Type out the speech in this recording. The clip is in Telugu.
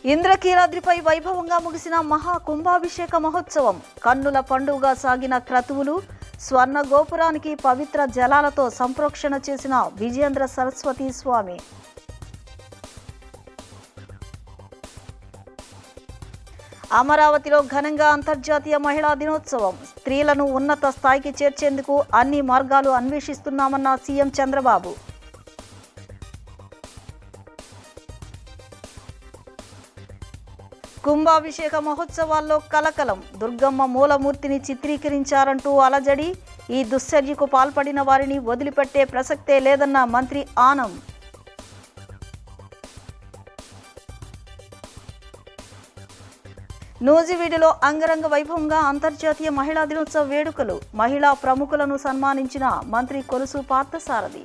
ఇంద్రకీలాద్రిపై వైభవంగా ముగిసిన మహా కుంభాభిషేక మహోత్సవం. కన్నుల పండుగగా సాగిన క్రతువులు, స్వర్ణ గోపురానికి పవిత్ర జలాలతో సంప్రోక్షణ చేసిన విజయేంద్ర సరస్వతి స్వామి. అమరావతిలో ఘనంగా అంతర్జాతీయ మహిళా దినోత్సవం. స్త్రీలను ఉన్నత స్థాయికి చేర్చేందుకు అన్ని మార్గాలు అన్వేషిస్తున్నామన్న సీఎం చంద్రబాబు. కుంభాభిషేక మహోత్సవాల్లో కలకలం. దుర్గమ్మ మూలమూర్తిని చిత్రీకరించారంటూ అలజడి. ఈ దుశ్చర్యకు పాల్పడిన వారిని వదిలిపెట్టే ప్రసక్తే లేదన్న మంత్రి ఆనం. నూజివీడులో అంగరంగ వైభవంగా అంతర్జాతీయ మహిళా దినోత్సవ వేడుకలు. మహిళా ప్రముఖులను సన్మానించిన మంత్రి కొలుసు పార్థసారథి.